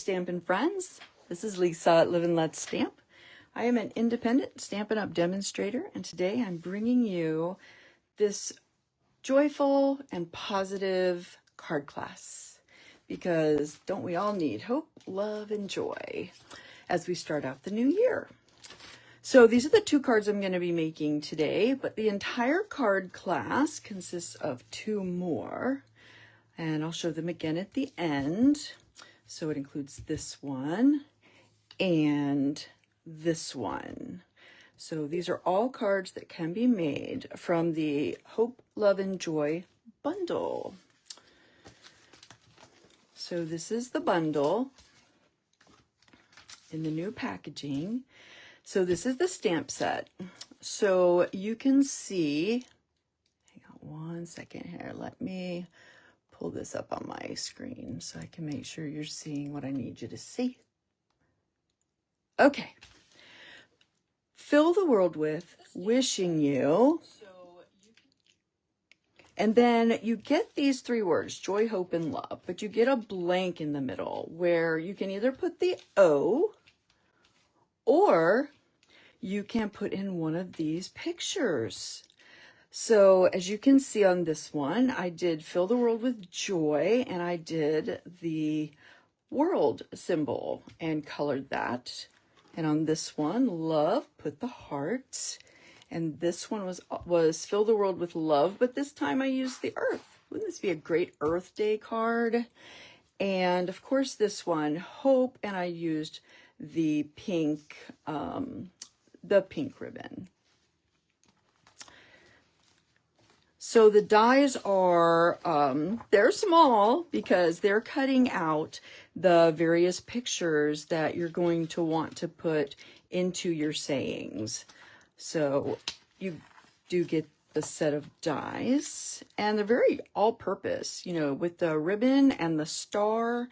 Stampin' friends. This is Lisa at Live and Let Stamp. I am an independent Stampin' Up! Demonstrator, and today I'm bringing you this joyful and positive card class, because don't we all need hope, love, and joy as we start out the new year? So these are the two cards I'm going to be making today, but the entire card class consists of two more, and I'll show them again at the end. So it includes this one and this one. So these are all cards that can be made from the Hope, Love, and Joy bundle. So this is the bundle in the new packaging. So this is the stamp set. So you can see, hang on one second here, let me pull this up on my screen so I can make sure you're seeing what I need you to see. Okay. Fill the world with, wishing you. And then you get these three words, joy, hope, and love, but you get a blank in the middle where you can either put the O, or you can put in one of these pictures. So as you can see on this one, I did fill the world with joy, and I did the world symbol and colored that. And on this one, love, put the heart. And this one was fill the world with love, but this time I used the earth. Wouldn't this be a great Earth Day card? And of course this one, hope, and I used the pink ribbon. So the dies are, they're small because they're cutting out the various pictures that you're going to want to put into your sayings. So you do get the set of dies, and they're very all-purpose. You know, with the ribbon and the star,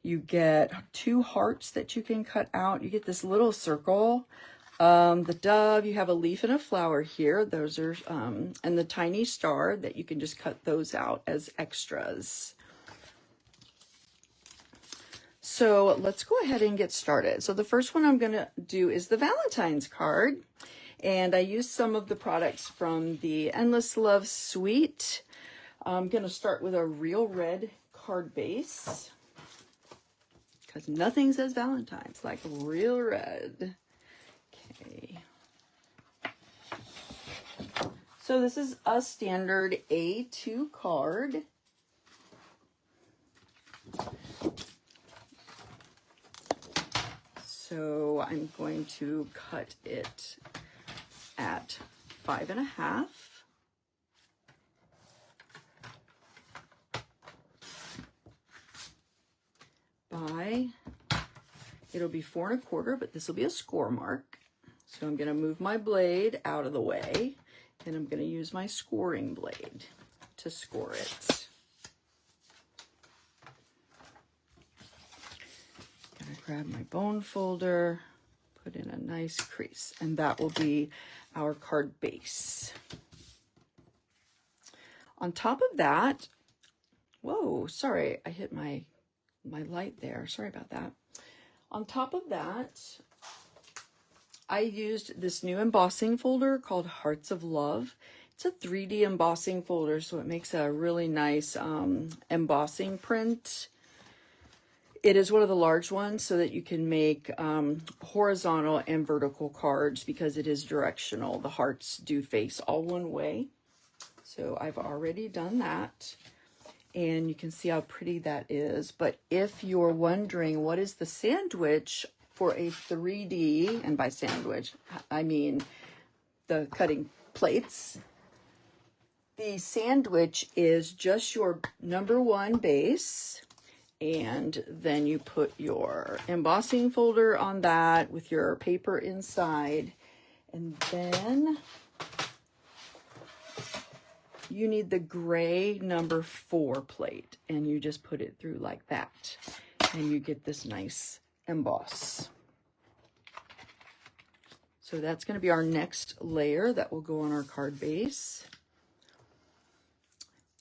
you get two hearts that you can cut out. You get this little circle. The dove, you have a leaf and a flower here. Those are, and the tiny star that you can just cut those out as extras. So let's go ahead and get started. So the first one I'm going to do is the Valentine's card. And I used some of the products from the Endless Love Suite. I'm going to start with a real red card base, because nothing says Valentine's like real red. Okay. So this is a standard A2 card. So I'm going to cut it at 5.5. By, it'll be 4.25, but this will be a score mark. So I'm going to move my blade out of the way, and I'm going to use my scoring blade to score it. Gonna grab my bone folder, put in a nice crease, and that will be our card base. On top of that, whoa, sorry, I hit my light there. Sorry about that. On top of that, I used this new embossing folder called Hearts of Love. It's a 3D embossing folder, so it makes a really nice embossing print. It is one of the large ones so that you can make horizontal and vertical cards, because it is directional. The hearts do face all one way. So I've already done that. And you can see how pretty that is. But if you're wondering what is the sandwich for a 3D, and by sandwich, I mean the cutting plates, the sandwich is just your #1 base, and then you put your embossing folder on that with your paper inside, and then you need the gray #4 plate, and you just put it through like that, and you get this nice emboss. So that's going to be our next layer that will go on our card base.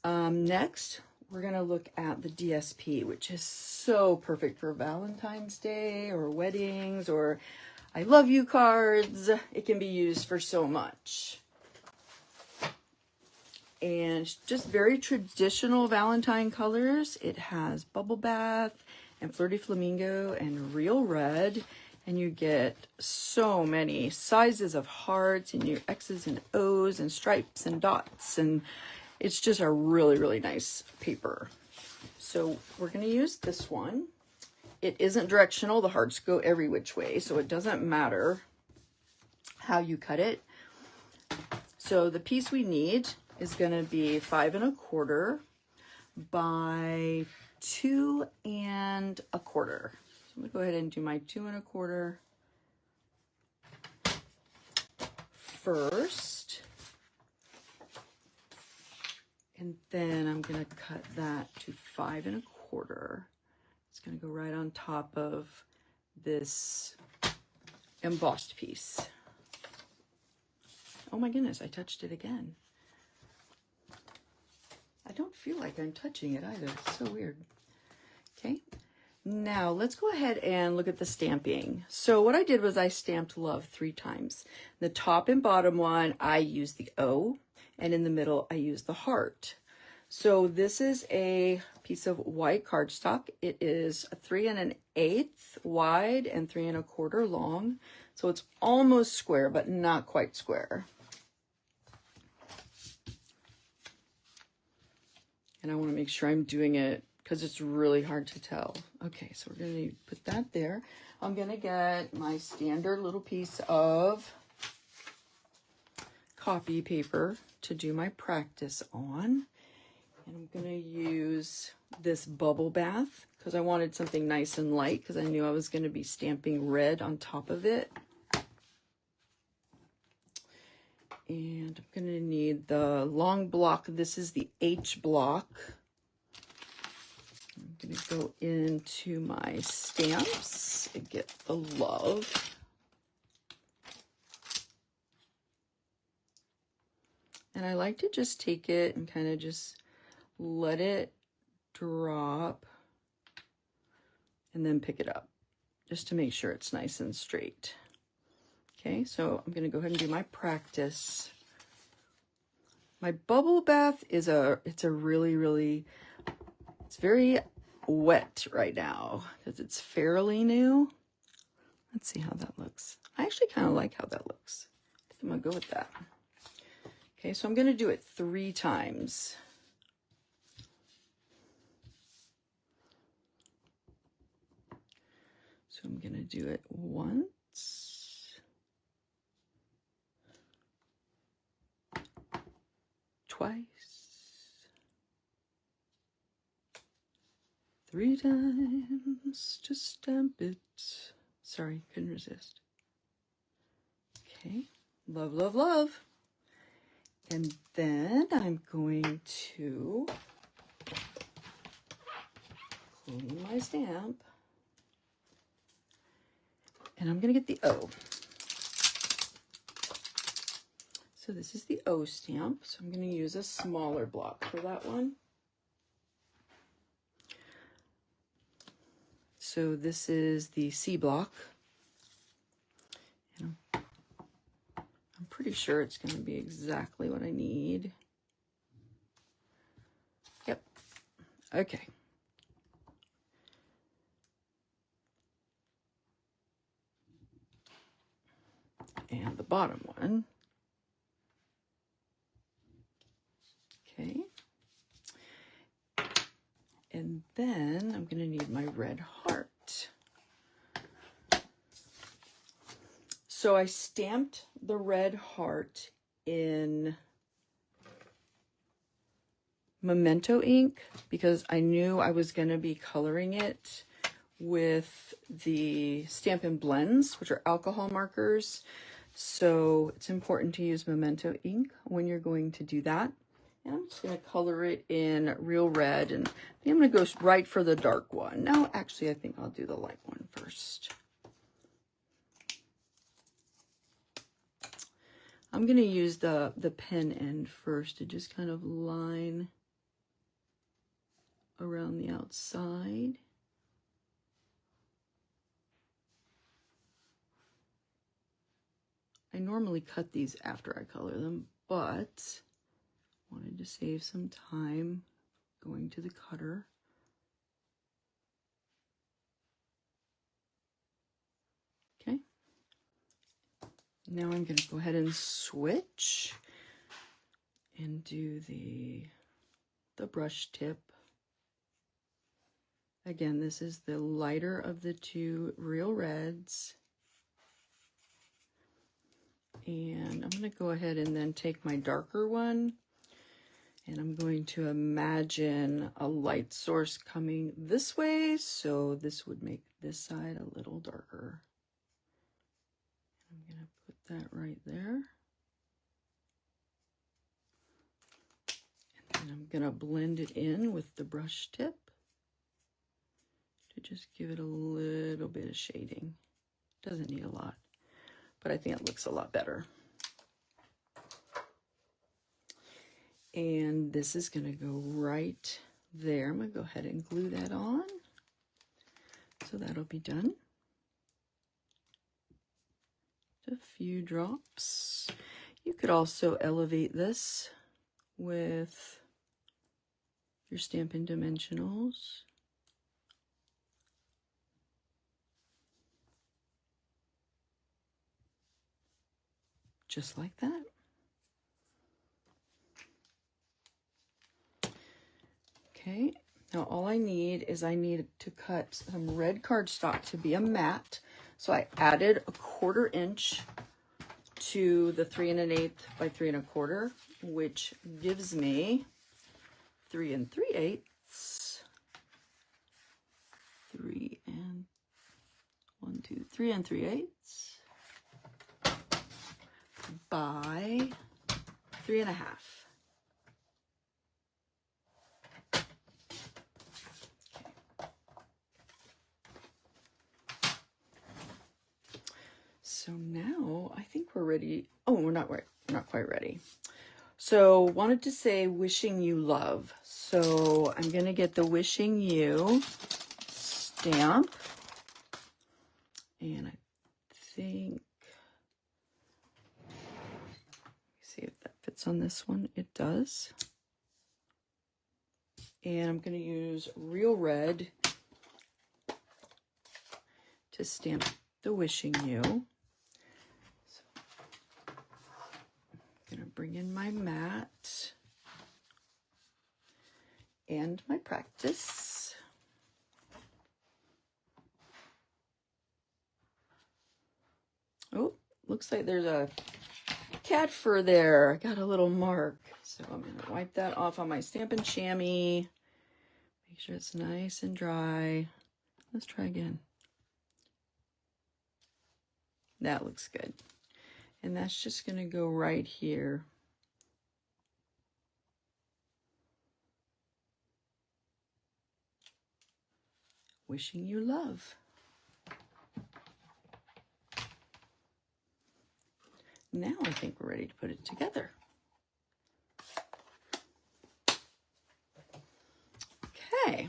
Next, we're going to look at the DSP, which is so perfect for Valentine's Day or weddings or I love you cards. It can be used for so much. And just very traditional Valentine colors. It has Bubble Bath and Flirty Flamingo and Real Red. And you get so many sizes of hearts and your X's and O's and stripes and dots. And it's just a really, really nice paper. So we're going to use this one. It isn't directional. The hearts go every which way, so it doesn't matter how you cut it. So the piece we need is going to be 5 1/4 by 2 1/4. So I'm going to go ahead and do my 2 1/4 first. And then I'm going to cut that to 5 1/4. It's going to go right on top of this embossed piece. Oh my goodness, I touched it again. I don't feel like I'm touching it either. It's so weird. Okay, now let's go ahead and look at the stamping. So what I did was I stamped love 3 times. The top and bottom one, I used the O, and in the middle, I used the heart. So this is a piece of white cardstock. It is 3 1/8 wide and 3 1/4 long. So it's almost square, but not quite square. And I want to make sure I'm doing it because it's really hard to tell. Okay, so we're going to put that there. I'm going to get my standard little piece of copy paper to do my practice on. And I'm going to use this Bubble Bath because I wanted something nice and light because I knew I was going to be stamping red on top of it. And I'm going to need the long block. This is the H block. I'm going to go into my stamps and get the love. And I like to just take it and kind of just let it drop and then pick it up just to make sure it's nice and straight. Okay, so I'm going to go ahead and do my practice. My Bubble Bath is it's very wet right now because it's fairly new. Let's see how that looks. I actually kind of like how that looks. I think I'm going to go with that. Okay, so I'm going to do it 3 times. So I'm going to do it once, twice, 3 times to stamp it. Sorry, couldn't resist. Okay, love, love, love. And then I'm going to clean my stamp. And I'm going to get the O. So this is the O stamp. So I'm going to use a smaller block for that one. So this is the C block. And I'm pretty sure it's going to be exactly what I need. Yep. Okay. And the bottom one. Okay. And then I'm going to need my red heart. So I stamped the red heart in Memento ink because I knew I was going to be coloring it with the Stampin' Blends, which are alcohol markers. So it's important to use Memento ink when you're going to do that. And I'm just going to color it in Real Red, and I'm going to go right for the dark one. No, actually, I think I'll do the light one first. I'm going to use the pen end first to just kind of line around the outside. I normally cut these after I color them, but wanted to save some time going to the cutter. Okay. Now I'm going to go ahead and switch and do the brush tip. Again, this is the lighter of the two real reds. And I'm going to go ahead and then take my darker one, and I'm going to imagine a light source coming this way, so this would make this side a little darker. I'm going to put that right there. And then I'm going to blend it in with the brush tip to just give it a little bit of shading. Doesn't need a lot, but I think it looks a lot better. And this is going to go right there. I'm going to go ahead and glue that on. So that'll be done. A few drops. You could also elevate this with your Stampin' Dimensionals. Just like that. Okay, now all I need is I need to cut some red cardstock to be a mat. So I added a 1/4 inch to the 3 1/8 by 3 1/4, which gives me 3 3/8. 3 3/8 by 3 1/2. So now I think we're ready. Oh, we're not quite ready. So wanted to say wishing you love. So I'm going to get the wishing you stamp. And I think, see if that fits on this one. It does. And I'm going to use real red to stamp the wishing you. Gonna bring in my mat and my practice. Oh, looks like there's a cat fur there. I got a little mark. So I'm gonna wipe that off on my Stampin' Chamois. Make sure it's nice and dry. Let's try again. That looks good. And that's just going to go right here. Wishing you love. Now I think we're ready to put it together. Okay.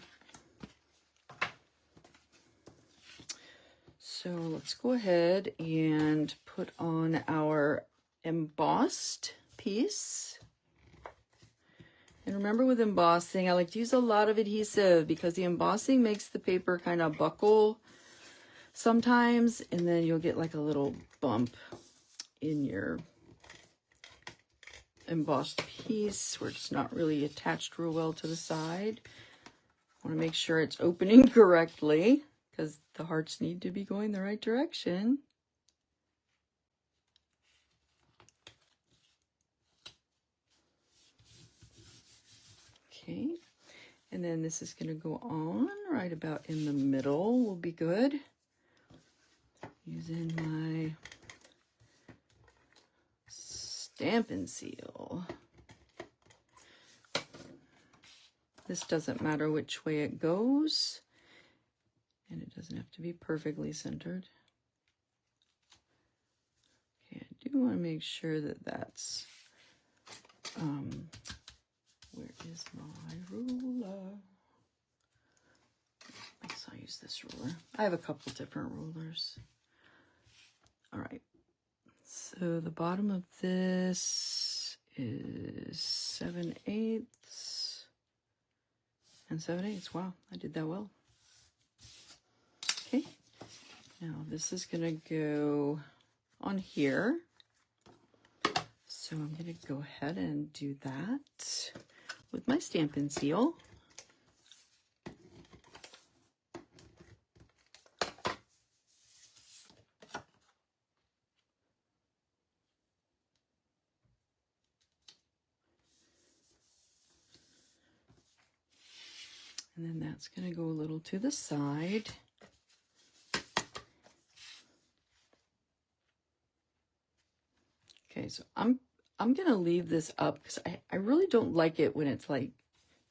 So let's go ahead and put on our embossed piece. And remember, with embossing, I like to use a lot of adhesive because the embossing makes the paper kind of buckle sometimes, and then you'll get like a little bump in your embossed piece where it's not really attached real well to the side. I want to make sure it's opening correctly, because the hearts need to be going the right direction. Okay, and then this is going to go on right about in the middle will be good. Using my Stampin' Seal. This doesn't matter which way it goes. And it doesn't have to be perfectly centered. Okay, I do want to make sure that that's, where is my ruler? I guess I'll use this ruler. I have a couple different rulers. All right. So the bottom of this is 7/8 and 7/8. Wow, I did that well. Okay. Now this is gonna go on here. So I'm gonna go ahead and do that with my Stampin' seal. And then that's going to go a little to the side. Okay, so I'm going to leave this up because I really don't like it when it's like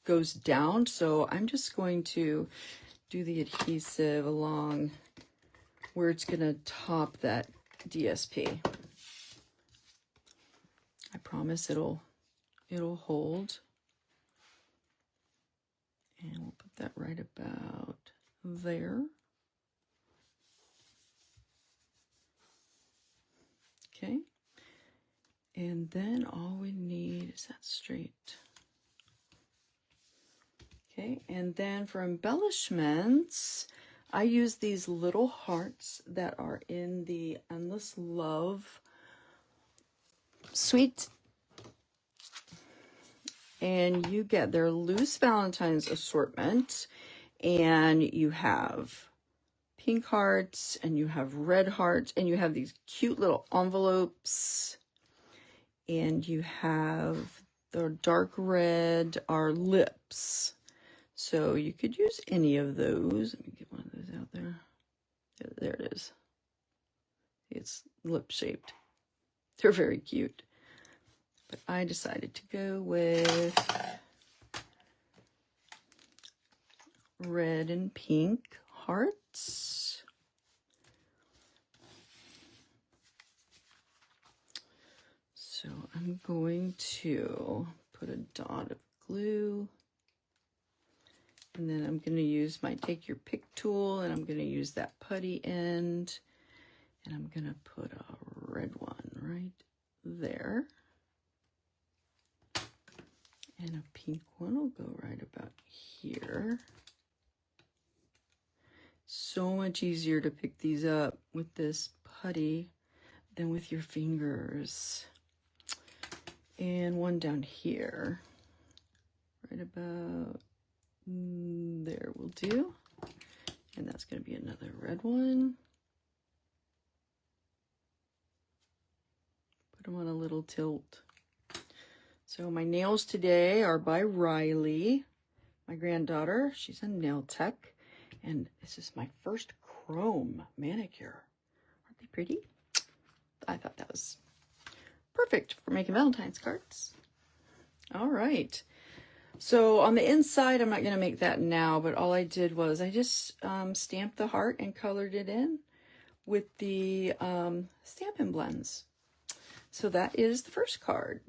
goes down. So I'm just going to do the adhesive along where it's going to top that DSP. I promise it'll hold. And we'll put that right about there. Okay. And then all we need is that straight. Okay. And then for embellishments, I use these little hearts that are in the Endless Love suite. And you get their loose Valentine's assortment, and you have pink hearts, and you have red hearts, and you have these cute little envelopes, and you have the dark red are lips. So you could use any of those. Let me get one of those out there. There it is. It's lip shaped. They're very cute. But I decided to go with red and pink hearts. So I'm going to put a dot of glue. And then I'm going to use my take your pick tool, and I'm going to use that putty end. And I'm going to put a red one right there. And a pink one will go right about here. So much easier to pick these up with this putty than with your fingers. And one down here. Right about there will do. And that's going to be another red one. Put them on a little tilt. So my nails today are by Riley, my granddaughter. She's a nail tech, and this is my first chrome manicure. Aren't they pretty? I thought that was perfect for making Valentine's cards. All right. So on the inside, I'm not going to make that now, but all I did was I just stamped the heart and colored it in with the Stampin' blends. So that is the first card.